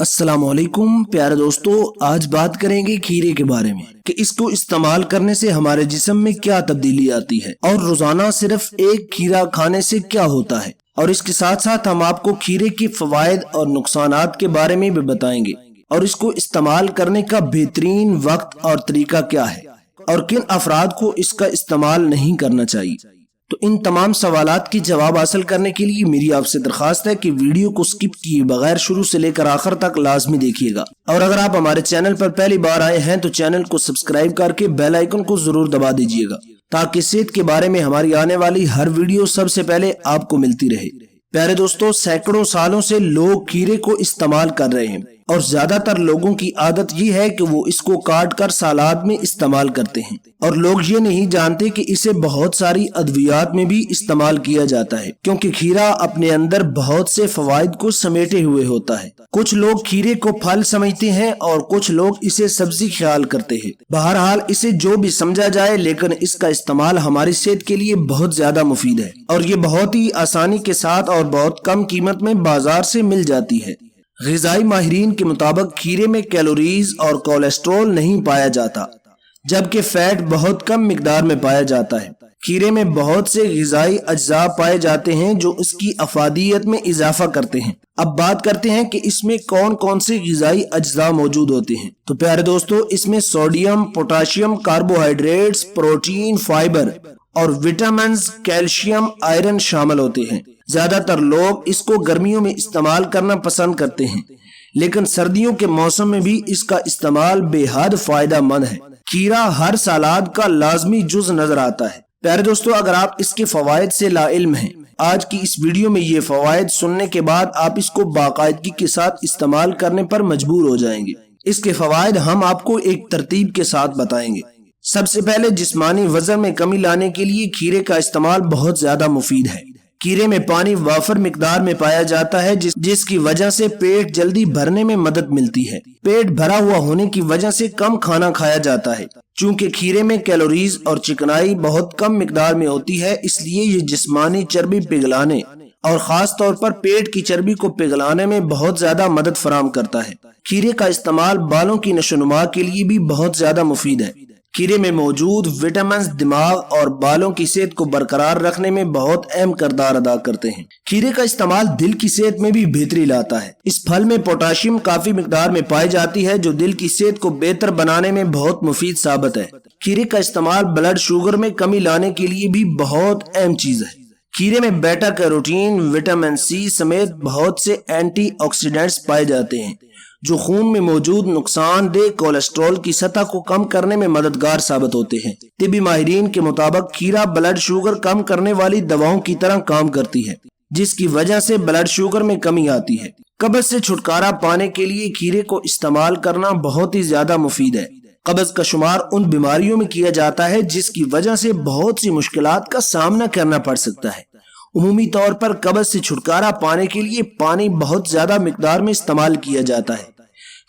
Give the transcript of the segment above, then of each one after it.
السلام علیکم پیارے دوستو، آج بات کریں گے کھیرے کے بارے میں کہ اس کو استعمال کرنے سے ہمارے جسم میں کیا تبدیلی آتی ہے اور روزانہ صرف ایک کھیرا کھانے سے کیا ہوتا ہے، اور اس کے ساتھ ساتھ ہم آپ کو کھیرے کے فوائد اور نقصانات کے بارے میں بھی بتائیں گے، اور اس کو استعمال کرنے کا بہترین وقت اور طریقہ کیا ہے اور کن افراد کو اس کا استعمال نہیں کرنا چاہیے۔ تو ان تمام سوالات کے جواب حاصل کرنے کے لیے میری آپ سے درخواست ہے کہ ویڈیو کو سکپ کیے بغیر شروع سے لے کر آخر تک لازمی دیکھیے گا، اور اگر آپ ہمارے چینل پر پہلی بار آئے ہیں تو چینل کو سبسکرائب کر کے بیل آئیکن کو ضرور دبا دیجیے گا تاکہ صحت کے بارے میں ہماری آنے والی ہر ویڈیو سب سے پہلے آپ کو ملتی رہے۔ پیارے دوستو، سینکڑوں سالوں سے لوگ کھیرے کو استعمال کر رہے ہیں، اور زیادہ تر لوگوں کی عادت یہ ہے کہ وہ اس کو کاٹ کر سالاد میں استعمال کرتے ہیں، اور لوگ یہ نہیں جانتے کہ اسے بہت ساری ادویات میں بھی استعمال کیا جاتا ہے، کیونکہ کھیرا اپنے اندر بہت سے فوائد کو سمیٹے ہوئے ہوتا ہے۔ کچھ لوگ کھیرے کو پھل سمجھتے ہیں اور کچھ لوگ اسے سبزی خیال کرتے ہیں۔ بہرحال اسے جو بھی سمجھا جائے، لیکن اس کا استعمال ہماری صحت کے لیے بہت زیادہ مفید ہے، اور یہ بہت ہی آسانی کے ساتھ اور بہت کم قیمت میں بازار سے مل جاتی ہے۔ غذائی ماہرین کے مطابق کھیرے میں کیلوریز اور کولیسٹرول نہیں پایا جاتا، جبکہ فیٹ بہت کم مقدار میں پایا جاتا ہے۔ کھیرے میں بہت سے غذائی اجزاء پائے جاتے ہیں جو اس کی افادیت میں اضافہ کرتے ہیں۔ اب بات کرتے ہیں کہ اس میں کون کون سے غذائی اجزاء موجود ہوتے ہیں۔ تو پیارے دوستو، اس میں sodium, potassium, carbohydrates, protein, fibre اور وٹامنز، کیلشیم، آئرن شامل ہوتے ہیں۔ زیادہ تر لوگ اس کو گرمیوں میں استعمال کرنا پسند کرتے ہیں، لیکن سردیوں کے موسم میں بھی اس کا استعمال بے حد فائدہ مند ہے۔ کھیرا ہر سالاد کا لازمی جز نظر آتا ہے۔ پیارے دوستو، اگر آپ اس کے فوائد سے لا علم ہیں، آج کی اس ویڈیو میں یہ فوائد سننے کے بعد آپ اس کو باقاعدگی کے ساتھ استعمال کرنے پر مجبور ہو جائیں گے۔ اس کے فوائد ہم آپ کو ایک ترتیب کے ساتھ بتائیں گے۔ سب سے پہلے، جسمانی وزن میں کمی لانے کے لیے کھیرے کا استعمال بہت زیادہ مفید ہے۔ کھیرے میں پانی وافر مقدار میں پایا جاتا ہے، جس کی وجہ سے پیٹ جلدی بھرنے میں مدد ملتی ہے۔ پیٹ بھرا ہوا ہونے کی وجہ سے کم کھانا کھایا جاتا ہے۔ چونکہ کھیرے میں کیلوریز اور چکنائی بہت کم مقدار میں ہوتی ہے، اس لیے یہ جسمانی چربی پگھلانے اور خاص طور پر پیٹ کی چربی کو پگھلانے میں بہت زیادہ مدد فراہم کرتا ہے۔ کھیرے کا استعمال بالوں کی نشو و نما کے لیے بھی بہت زیادہ مفید ہے۔ کھیرے میں موجود وٹامنز دماغ اور بالوں کی صحت کو برقرار رکھنے میں بہت اہم کردار ادا کرتے ہیں۔ کھیرے کا استعمال دل کی صحت میں بھی بہتری لاتا ہے۔ اس پھل میں پوٹاشیم کافی مقدار میں پائی جاتی ہے، جو دل کی صحت کو بہتر بنانے میں بہت مفید ثابت ہے۔ کھیرے کا استعمال بلڈ شوگر میں کمی لانے کے لیے بھی بہت اہم چیز ہے۔ کھیرے میں بیٹا کیروٹین، وٹامن سی سمیت بہت سے اینٹی آکسیڈنٹس پائے جاتے ہیں، جو خون میں موجود نقصان دہ کولیسٹرول کی سطح کو کم کرنے میں مددگار ثابت ہوتے ہیں۔ طبی ماہرین کے مطابق کھیرا بلڈ شوگر کم کرنے والی دواؤں کی طرح کام کرتی ہے، جس کی وجہ سے بلڈ شوگر میں کمی آتی ہے۔ قبض سے چھٹکارا پانے کے لیے کھیرے کو استعمال کرنا بہت ہی زیادہ مفید ہے۔ قبض کا شمار ان بیماریوں میں کیا جاتا ہے جس کی وجہ سے بہت سی مشکلات کا سامنا کرنا پڑ سکتا ہے۔ عمومی طور پر قبض سے چھٹکارا پانے کے لیے پانی بہت زیادہ مقدار میں استعمال کیا جاتا ہے۔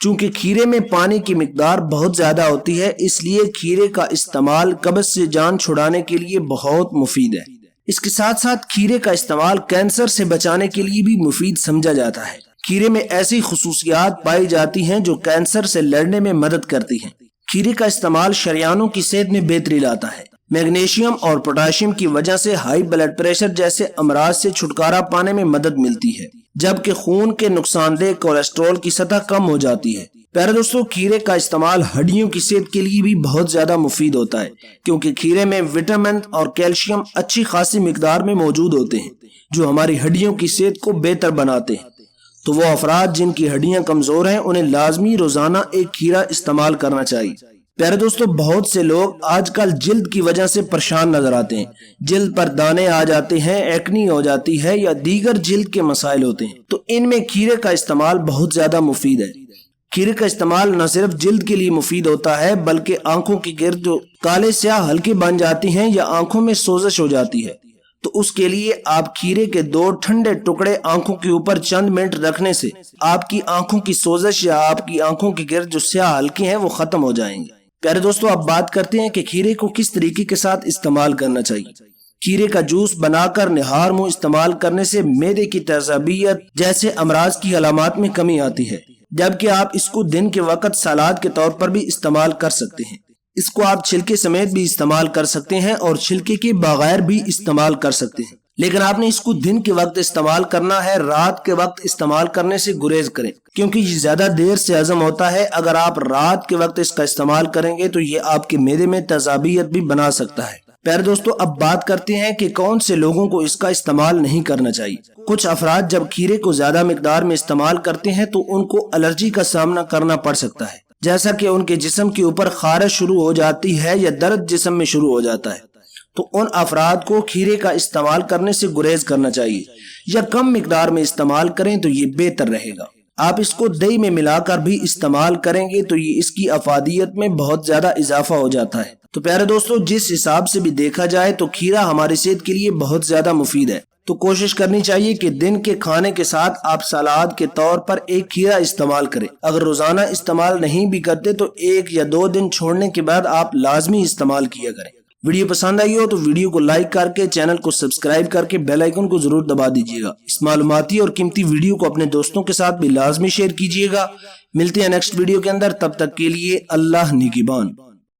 چونکہ کھیرے میں پانی کی مقدار بہت زیادہ ہوتی ہے، اس لیے کھیرے کا استعمال قبض سے جان چھڑانے کے لیے بہت مفید ہے۔ اس کے ساتھ ساتھ کھیرے کا استعمال کینسر سے بچانے کے لیے بھی مفید سمجھا جاتا ہے۔ کھیرے میں ایسی خصوصیات پائی جاتی ہیں جو کینسر سے لڑنے میں مدد کرتی ہیں۔ کھیرے کا استعمال شریانوں کی صحت میں بہتری لاتا ہے۔ میگنیشیم اور پوٹاشیم کی وجہ سے ہائی بلڈ پریشر جیسے امراض سے چھٹکارا پانے میں مدد ملتی ہے، جبکہ خون کے نقصان دہ کولیسٹرول کی سطح کم ہو جاتی ہے۔ پیارے دوستو، کھیرے کا استعمال ہڈیوں کی صحت کے لیے بھی بہت زیادہ مفید ہوتا ہے، کیونکہ کھیرے میں وٹامن اور کیلشیم اچھی خاصی مقدار میں موجود ہوتے ہیں، جو ہماری ہڈیوں کی صحت کو بہتر بناتے ہیں۔ تو وہ افراد جن کی ہڈیاں کمزور ہیں، انہیں لازمی روزانہ ایک کھیرا استعمال کرنا چاہیے۔ پیارے دوستو، بہت سے لوگ آج کل جلد کی وجہ سے پریشان نظر آتے ہیں۔ جلد پر دانے آ جاتے ہیں، ایکنی ہو جاتی ہے یا دیگر جلد کے مسائل ہوتے ہیں، تو ان میں کھیرے کا استعمال بہت زیادہ مفید ہے۔ کھیرے کا استعمال نہ صرف جلد کے لیے مفید ہوتا ہے، بلکہ آنکھوں کے گرد جو کالے سیاہ ہلکے بن جاتی ہیں یا آنکھوں میں سوزش ہو جاتی ہے، تو اس کے لیے آپ کھیرے کے 2 ٹھنڈے ٹکڑے آنکھوں کے اوپر چند منٹ رکھنے سے آپ کی آنکھوں کی سوزش یا آپ کی آنکھوں کے گرد جو سیاہ ہلکے ہیں وہ ختم ہو جائیں گے۔ پیارے دوستو، اب بات کرتے ہیں کہ کھیرے کو کس طریقے کے ساتھ استعمال کرنا چاہیے۔ کھیرے کا جوس بنا کر نہار منہ استعمال کرنے سے معدے کی تیزابیت جیسے امراض کی علامات میں کمی آتی ہے۔ جبکہ آپ اس کو دن کے وقت سلاد کے طور پر بھی استعمال کر سکتے ہیں۔ اس کو آپ چھلکے سمیت بھی استعمال کر سکتے ہیں اور چھلکے کے بغیر بھی استعمال کر سکتے ہیں، لیکن آپ نے اس کو دن کے وقت استعمال کرنا ہے، رات کے وقت استعمال کرنے سے گریز کریں، کیونکہ یہ زیادہ دیر سے ہضم ہوتا ہے۔ اگر آپ رات کے وقت اس کا استعمال کریں گے تو یہ آپ کے معدے میں تیزابیت بھی بنا سکتا ہے۔ پیارے دوستو، اب بات کرتے ہیں کہ کون سے لوگوں کو اس کا استعمال نہیں کرنا چاہیے۔ کچھ افراد جب کھیرے کو زیادہ مقدار میں استعمال کرتے ہیں تو ان کو الرجی کا سامنا کرنا پڑ سکتا ہے، جیسا کہ ان کے جسم کے اوپر خارش شروع ہو جاتی ہے یا درد جسم میں شروع ہو جاتا ہے، تو ان افراد کو کھیرے کا استعمال کرنے سے گریز کرنا چاہیے، یا کم مقدار میں استعمال کریں تو یہ بہتر رہے گا۔ آپ اس کو دہی میں ملا کر بھی استعمال کریں گے تو یہ اس کی افادیت میں بہت زیادہ اضافہ ہو جاتا ہے۔ تو پیارے دوستو، جس حساب سے بھی دیکھا جائے تو کھیرا ہماری صحت کے لیے بہت زیادہ مفید ہے، تو کوشش کرنی چاہیے کہ دن کے کھانے کے ساتھ آپ سلاد کے طور پر ایک کھیرا استعمال کریں۔ اگر روزانہ استعمال نہیں بھی کرتے تو 1 یا 2 دن چھوڑنے کے بعد آپ لازمی استعمال کیا کریں۔ ویڈیو پسند آئی ہو تو ویڈیو کو لائک کر کے چینل کو سبسکرائب کر کے بیل آئیکن کو ضرور دبا دیجیے گا۔ اس معلوماتی اور قیمتی ویڈیو کو اپنے دوستوں کے ساتھ بھی لازمی شیئر کیجیے گا۔ ملتے ہیں نیکسٹ ویڈیو کے اندر، تب تک کے لیے اللہ نگہبان۔